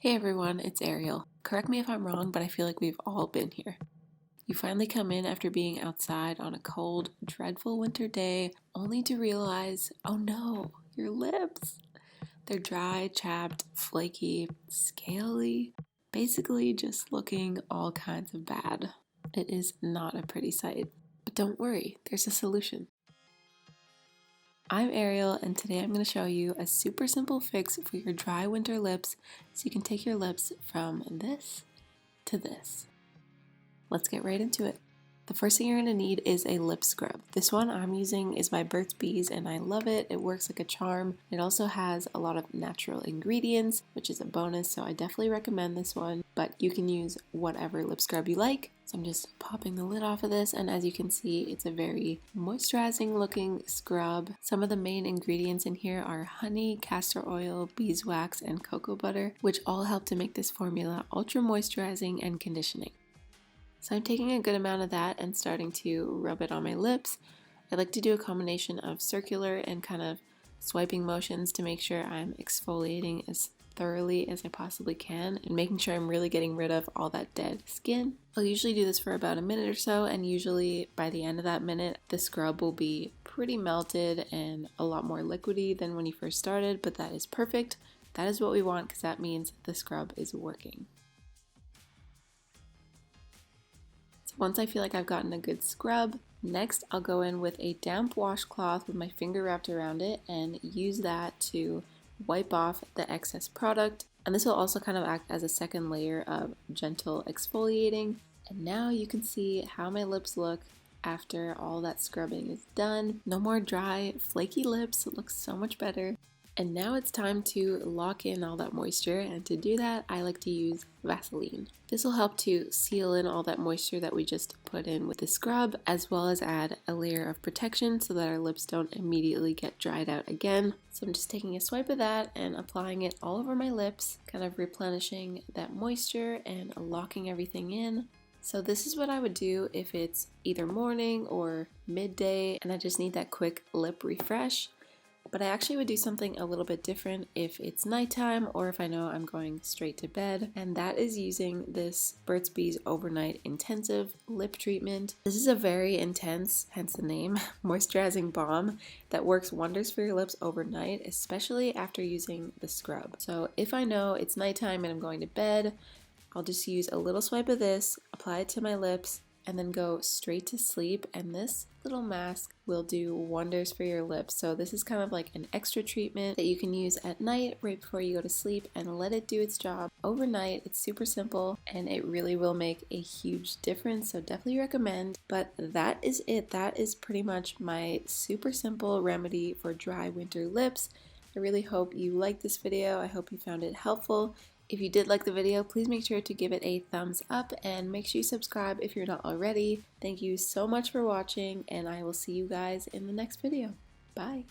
Hey everyone, it's Ariel. Correct me if I'm wrong, but I feel like we've all been here. You finally come in after being outside on a cold, dreadful winter day, only to realize, oh no, your lips! They're dry, chapped, flaky, scaly, basically just looking all kinds of bad. It is not a pretty sight. But don't worry, there's a solution. I'm Ariel, and today I'm going to show you a super simple fix for your dry winter lips so you can take your lips from this to this. Let's get right into it. The first thing you're going to need is a lip scrub. This one I'm using is by Burt's Bees and I love it. It works like a charm. It also has a lot of natural ingredients, which is a bonus, so I definitely recommend this one, but you can use whatever lip scrub you like. So I'm just popping the lid off of this, and as you can see, it's a very moisturizing looking scrub. Some of the main ingredients in here are honey, castor oil, beeswax, and cocoa butter, which all help to make this formula ultra moisturizing and conditioning. So I'm taking a good amount of that and starting to rub it on my lips. I like to do a combination of circular and kind of swiping motions to make sure I'm exfoliating as thoroughly as I possibly can and making sure I'm really getting rid of all that dead skin. I'll usually do this for about a minute or so, and usually by the end of that minute the scrub will be pretty melted and a lot more liquidy than when you first started, but that is perfect. That is what we want because that means the scrub is working. Once I feel like I've gotten a good scrub, next I'll go in with a damp washcloth with my finger wrapped around it and use that to wipe off the excess product. And this will also kind of act as a second layer of gentle exfoliating. And now you can see how my lips look after all that scrubbing is done. No more dry, flaky lips. It looks so much better. And now it's time to lock in all that moisture, and to do that I like to use Vaseline. This will help to seal in all that moisture that we just put in with the scrub, as well as add a layer of protection so that our lips don't immediately get dried out again. So I'm just taking a swipe of that and applying it all over my lips, kind of replenishing that moisture and locking everything in. So this is what I would do if it's either morning or midday and I just need that quick lip refresh. But I actually would do something a little bit different if it's nighttime or if I know I'm going straight to bed, and that is using this Burt's Bees Overnight Intensive Lip Treatment. This is a very intense, hence the name, moisturizing balm that works wonders for your lips overnight, especially after using the scrub. So if I know it's nighttime and I'm going to bed, I'll just use a little swipe of this, apply it to my lips, and then go straight to sleep, and this little mask will do wonders for your lips. So this is kind of like an extra treatment that you can use at night right before you go to sleep and let it do its job overnight. It's super simple and it really will make a huge difference, so definitely recommend. But that is it. That is pretty much my super simple remedy for dry winter lips. I really hope you liked this video. I hope you found it helpful. If you did like the video, please make sure to give it a thumbs up and make sure you subscribe if you're not already. Thank you so much for watching, and I will see you guys in the next video. Bye!